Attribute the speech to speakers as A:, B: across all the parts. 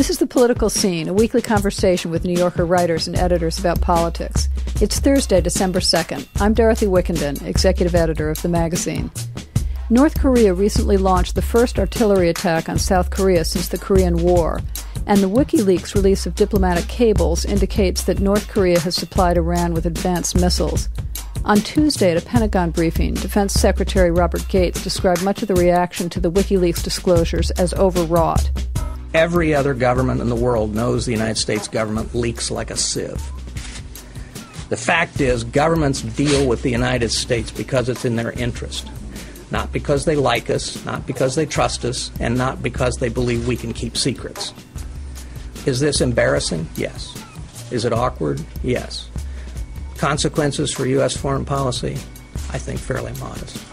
A: This is The Political Scene, a weekly conversation with New Yorker writers and editors about politics. It's Thursday, December 2nd. I'm Dorothy Wickenden, executive editor of the magazine. North Korea recently launched the first artillery attack on South Korea since the Korean War, and the WikiLeaks release of diplomatic cables indicates that North Korea has supplied Iran with advanced missiles. On Tuesday at a Pentagon briefing, Defense Secretary Robert Gates described much of the reaction to the WikiLeaks disclosures as overwrought.
B: Every other government in the world knows the United States government leaks like a sieve. The fact is, governments deal with the United States because it's in their interest. Not because they like us, not because they trust us, and not because they believe we can keep secrets. Is this embarrassing? Yes. Is it awkward? Yes. Consequences for U.S. foreign policy? I think fairly modest.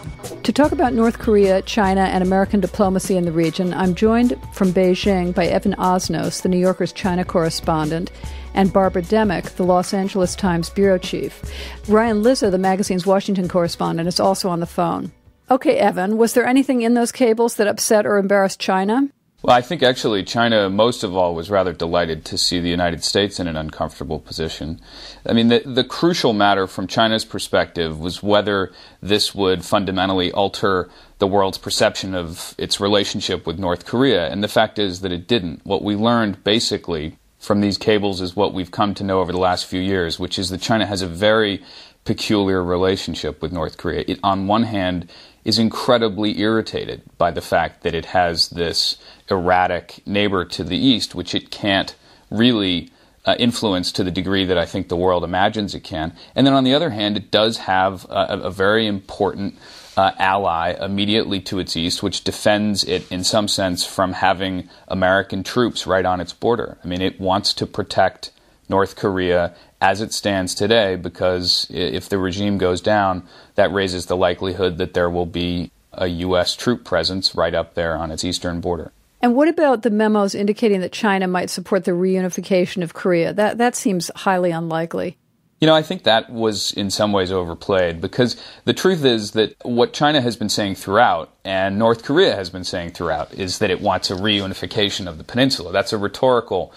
A: To talk about North Korea, China, and American diplomacy in the region, I'm joined from Beijing by Evan Osnos, the New Yorker's China correspondent, and Barbara Demick, the Los Angeles Times bureau chief. Ryan Lizza, the magazine's Washington correspondent, is also on the phone. Okay, Evan, was there anything in those cables that upset or embarrassed China?
C: Well, I think actually China, most of all, was rather delighted to see the United States in an uncomfortable position. I mean, the crucial matter from China's perspective was whether this would fundamentally alter the world's perception of its relationship with North Korea, and the fact is that it didn't. What we learned, basically, from these cables is what we've come to know over the last few years, which is that China has a very peculiar relationship with North Korea. It, on one hand, is incredibly irritated by the fact that it has this erratic neighbor to the east, which it can't really influence to the degree that I think the world imagines it can. And then on the other hand, it does have a very important ally immediately to its east, which defends it in some sense from having American troops right on its border. I mean, it wants to protect North Korea as it stands today, because if the regime goes down, that raises the likelihood that there will be a U.S. troop presence right up there on its eastern border.
A: And what about the memos indicating that China might support the reunification of Korea? That seems highly unlikely.
C: You know, I think that was in some ways overplayed, because the truth is that what China has been saying throughout, and North Korea has been saying throughout, is that it wants a reunification of the peninsula. That's a rhetorical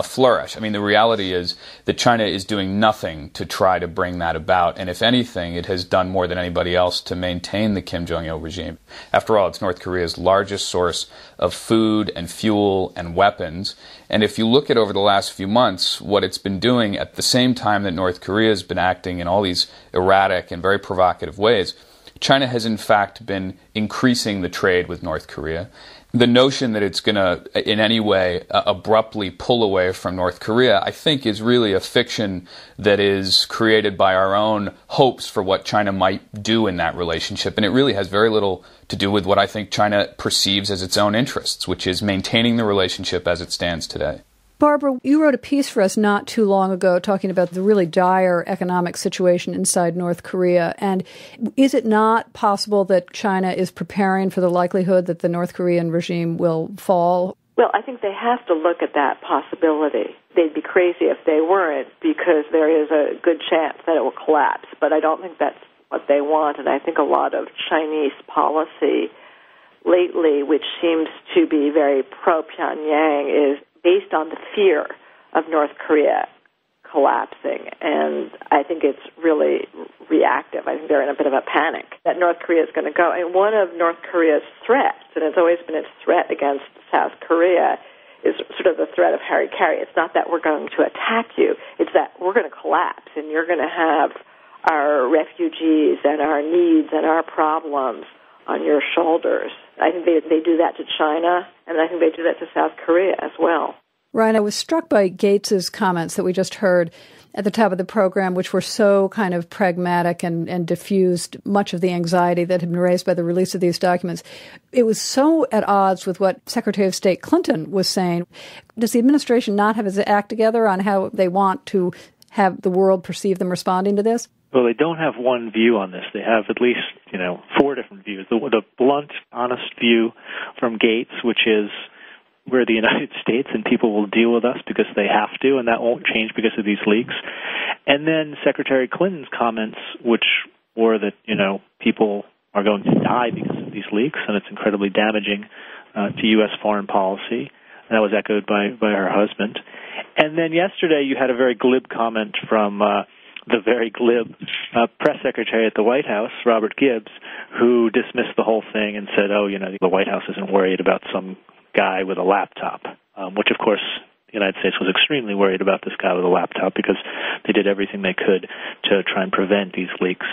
C: flourish. I mean, the reality is that China is doing nothing to try to bring that about, and if anything, it has done more than anybody else to maintain the Kim Jong-il regime. After all, it's North Korea's largest source of food and fuel and weapons, and if you look at over the last few months, what it's been doing at the same time that North Korea has been acting in all these erratic and very provocative ways, China has in fact been increasing the trade with North Korea. The notion that it's going to in any way abruptly pull away from North Korea, I think, is really a fiction that is created by our own hopes for what China might do in that relationship. And it really has very little to do with what I think China perceives as its own interests, which is maintaining the relationship as it stands today.
A: Barbara, you wrote a piece for us not too long ago talking about the really dire economic situation inside North Korea. And is it not possible that China is preparing for the likelihood that the North Korean regime will fall?
D: Well, I think they have to look at that possibility. They'd be crazy if they weren't, because there is a good chance that it will collapse. But I don't think that's what they want. And I think a lot of Chinese policy lately, which seems to be very pro-Pyongyang, is based on the fear of North Korea collapsing. And I think it's really reactive. I think they're in a bit of a panic that North Korea is going to go. And one of North Korea's threats, and it's always been its threat against South Korea, is sort of the threat of hara-kiri. It's not that we're going to attack you. It's that we're going to collapse, and you're going to have our refugees and our needs and our problems on your shoulders. I think they do that to China, and I think they do that to South Korea as well.
A: Ryan, I was struck by Gates's comments that we just heard at the top of the program, which were so kind of pragmatic and diffused much of the anxiety that had been raised by the release of these documents. It was so at odds with what Secretary of State Clinton was saying. Does the administration not have its act together on how they want to have the world perceive them responding to this?
E: Well, they don't have one view on this. They have at least, 4 different views. The blunt, honest view from Gates, which is we're the United States and people will deal with us because they have to, and that won't change because of these leaks. And then Secretary Clinton's comments, which were that, people are going to die because of these leaks, and it's incredibly damaging to U.S. foreign policy. and that was echoed by her husband. And then yesterday you had a very glib comment from the very glib press secretary at the White House, Robert Gibbs, who dismissed the whole thing and said, the White House isn't worried about some guy with a laptop, which, of course, the United States was extremely worried about this guy with a laptop because they did everything they could to try and prevent these leaks.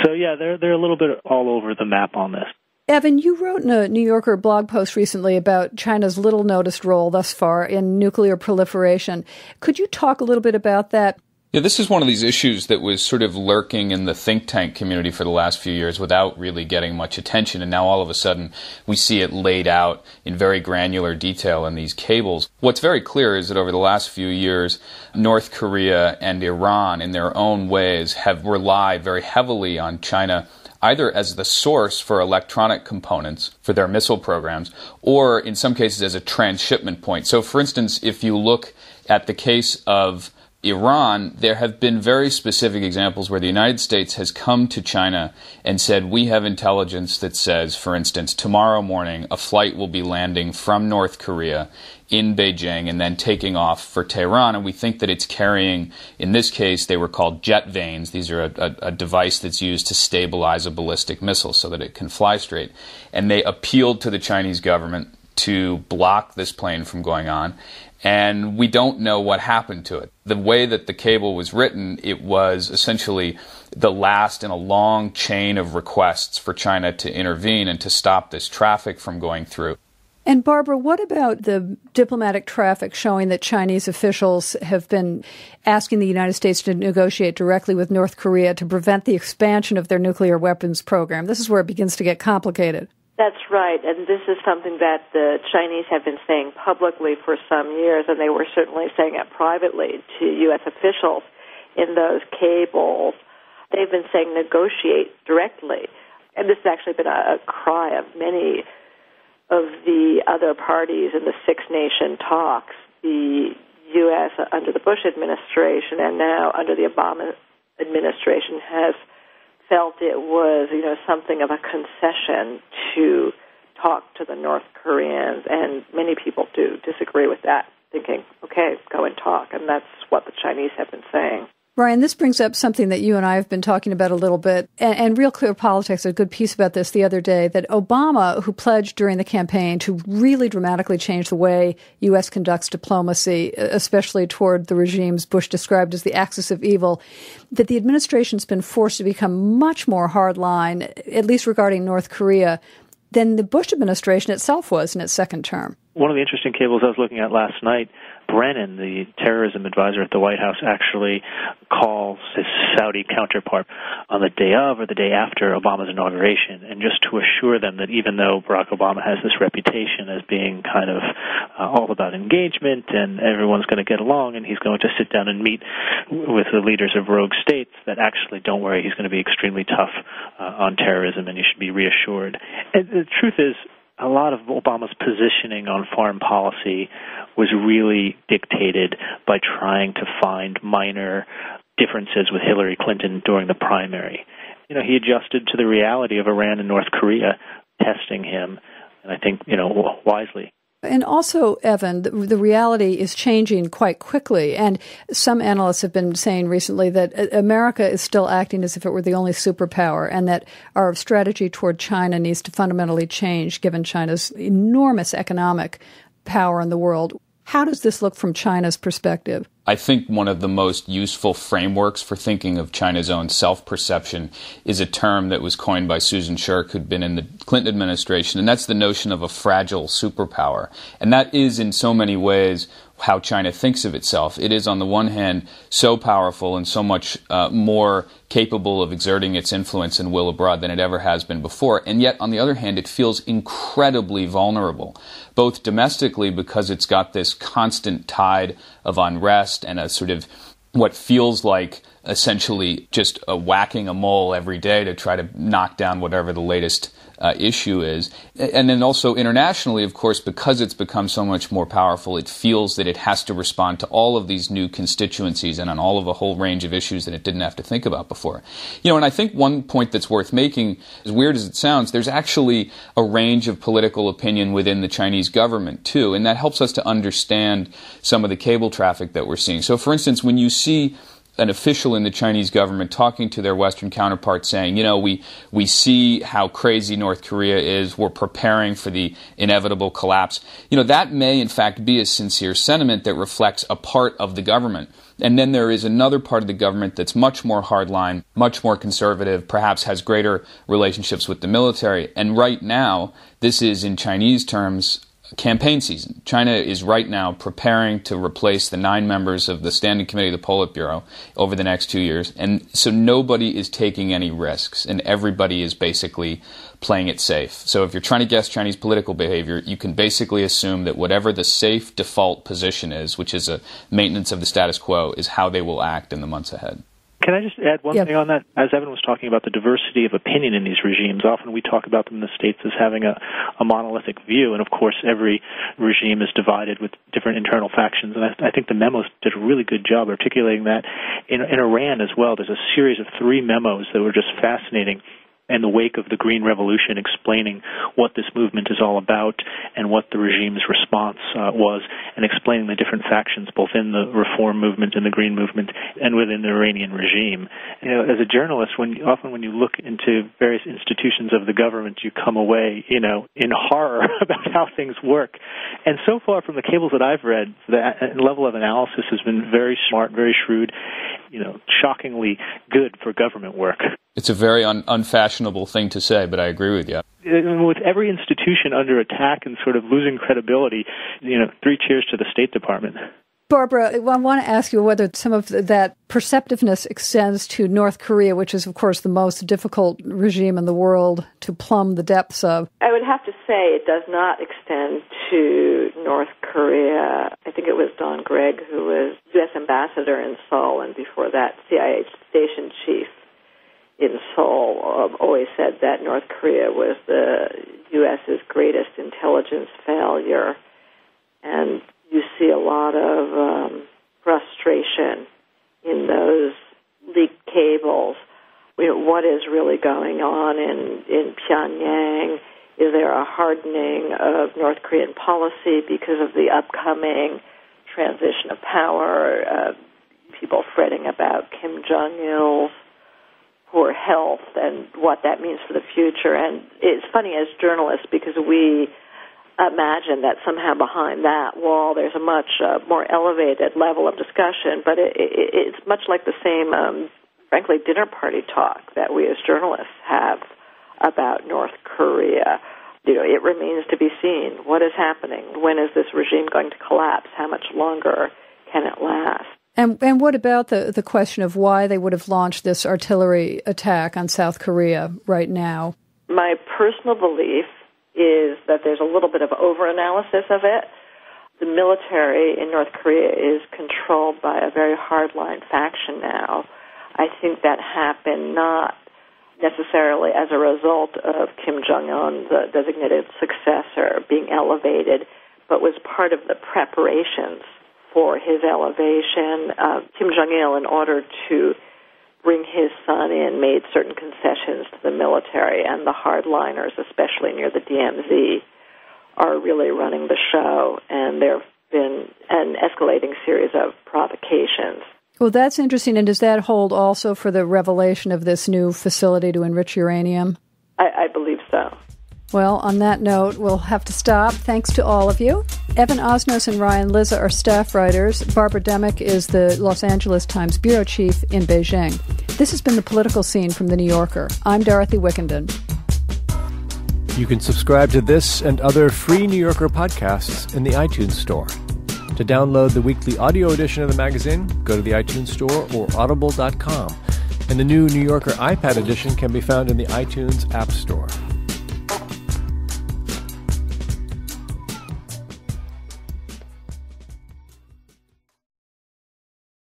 E: So, yeah, they're a little bit all over the map on this.
A: Evan, you wrote in a New Yorker blog post recently about China's little-noticed role thus far in nuclear proliferation. Could you talk a little bit about that?
C: Yeah, this is one of these issues that was sort of lurking in the think tank community for the last few years without really getting much attention, and now all of a sudden we see it laid out in very granular detail in these cables. What's very clear is that over the last few years, North Korea and Iran, in their own ways, have relied very heavily on China either as the source for electronic components for their missile programs, or in some cases as a transshipment point. So, for instance, if you look at the case of Iran, there have been very specific examples where the United States has come to China and said, we have intelligence that says, for instance, tomorrow morning a flight will be landing from North Korea in Beijing and then taking off for Tehran, and we think that it's carrying, in this case, they were called jet vanes. These are a device that's used to stabilize a ballistic missile so that it can fly straight. And they appealed to the Chinese government to block this plane from going on, and we don't know what happened to it. The way that the cable was written, it was essentially the last in a long chain of requests for China to intervene and to stop this traffic from going through.
A: And Barbara, what about the diplomatic traffic showing that Chinese officials have been asking the United States to negotiate directly with North Korea to prevent the expansion of their nuclear weapons program? This is where it begins to get complicated.
D: That's right, and this is something that the Chinese have been saying publicly for some years, and they were certainly saying it privately to U.S. officials in those cables. They've been saying negotiate directly, and this has actually been a cry of many of the other parties in the Six Nation talks. The U.S. under the Bush administration and now under the Obama administration has felt it was, something of a concession to talk to the North Koreans, and many people do disagree with that, thinking, okay, go and talk, and that's what the Chinese have been saying.
A: Ryan, this brings up something that you and I have been talking about a little bit, and Real Clear Politics had a good piece about this the other day, that Obama, who pledged during the campaign to really dramatically change the way U.S. conducts diplomacy, especially toward the regimes Bush described as the axis of evil, that the administration's been forced to become much more hardline, at least regarding North Korea, than the Bush administration itself was in its second term.
E: One of the interesting cables I was looking at last night, Brennan, the terrorism advisor at the White House, actually calls his Saudi counterpart on the day of or the day after Obama's inauguration, and just to assure them that even though Barack Obama has this reputation as being kind of all about engagement and everyone's going to get along and he's going to sit down and meet with the leaders of rogue states, that actually, don't worry, he's going to be extremely tough on terrorism and you should be reassured. And the truth is, a lot of Obama's positioning on foreign policy was really dictated by trying to find minor differences with Hillary Clinton during the primary. He adjusted to the reality of Iran and North Korea testing him, and I think, wisely.
A: And also, Evan, the reality is changing quite quickly. And some analysts have been saying recently that America is still acting as if it were the only superpower and that our strategy toward China needs to fundamentally change given China's enormous economic power in the world. How does this look from China's perspective?
C: I think one of the most useful frameworks for thinking of China's own self-perception is a term that was coined by Susan Shirk, who'd been in the Clinton administration, and that's the notion of a fragile superpower. And that is, in so many ways, how China thinks of itself. It is, on the one hand, so powerful and so much more capable of exerting its influence and will abroad than it ever has been before. And yet, on the other hand, it feels incredibly vulnerable, both domestically because it's got this constant tide of unrest and a sort of what feels like essentially just whacking a mole every day to try to knock down whatever the latest issue is. And then also internationally, of course, because it's become so much more powerful, it feels that it has to respond to all of these new constituencies and on all of a whole range of issues that it didn't have to think about before. And I think one point that's worth making, as weird as it sounds, there's actually a range of political opinion within the Chinese government, too, and that helps us to understand some of the cable traffic that we're seeing. So, for instance, when you see an official in the Chinese government talking to their Western counterparts saying, we see how crazy North Korea is, we're preparing for the inevitable collapse, that may in fact be a sincere sentiment that reflects a part of the government. And then there is another part of the government that's much more hardline, much more conservative, perhaps has greater relationships with the military. And right now, this is, in Chinese terms, campaign season. China is right now preparing to replace the 9 members of the Standing Committee of the Politburo over the next 2 years. And so nobody is taking any risks, and everybody is basically playing it safe. So if you're trying to guess Chinese political behavior, you can basically assume that whatever the safe default position is, which is a maintenance of the status quo, is how they will act in the months ahead.
E: Can I just add one thing on that? As Evan was talking about the diversity of opinion in these regimes, often we talk about them in the States as having a monolithic view, and of course every regime is divided with different internal factions, and I think the memos did a really good job articulating that. In Iran as well, there's a series of 3 memos that were just fascinating in the wake of the Green Revolution, explaining what this movement is all about and what the regime's response was, and explaining the different factions both in the reform movement and the Green movement and within the Iranian regime. As a journalist, often when you look into various institutions of the government, you come away, in horror about how things work. And so far from the cables that I've read, the level of analysis has been very smart, very shrewd, shockingly good for government work.
C: It's a very unfashionable thing to say, but I agree with you.
E: With every institution under attack and sort of losing credibility, 3 cheers to the State Department.
A: Barbara, I want to ask you whether some of that perceptiveness extends to North Korea, which is, of course, the most difficult regime in the world to plumb the depths of.
D: I would have to say it does not extend to North Korea. I think it was Don Gregg, who was U.S. ambassador in Seoul, and before that, CIA station chief in Seoul, always said that North Korea was the U.S.'s greatest intelligence failure. And you see a lot of frustration in those leaked cables. What is really going on in Pyongyang? Is there a hardening of North Korean policy because of the upcoming transition of power? People fretting about Kim Jong-il's poor health and what that means for the future. And it's funny as journalists because we imagine that somehow behind that wall there's a much more elevated level of discussion, but it's much like the same, frankly, dinner party talk that we as journalists have about North Korea. It remains to be seen. What is happening? When is this regime going to collapse? How much longer can it last?
A: And what about the question of why they would have launched this artillery attack on South Korea right now?
D: My personal belief is that there's a little bit of over-analysis of it. The military in North Korea is controlled by a very hardline faction now. I think that happened not necessarily as a result of Kim Jong-un, the designated successor, being elevated, but was part of the preparations for his elevation. Kim Jong-il, in order to bring his son in, made certain concessions to the military, and the hardliners, especially near the DMZ, are really running the show, and there have been an escalating series of provocations.
A: Well, that's interesting, and does that hold also for the revelation of this new facility to enrich uranium?
D: I believe so.
A: Well, on that note, we'll have to stop. Thanks to all of you. Evan Osnos and Ryan Lizza are staff writers. Barbara Demick is the Los Angeles Times bureau chief in Beijing. This has been The Political Scene from The New Yorker. I'm Dorothy Wickenden.
F: You can subscribe to this and other free New Yorker podcasts in the iTunes Store. To download the weekly audio edition of the magazine, go to the iTunes Store or audible.com. And the new New Yorker iPad edition can be found in the iTunes App Store.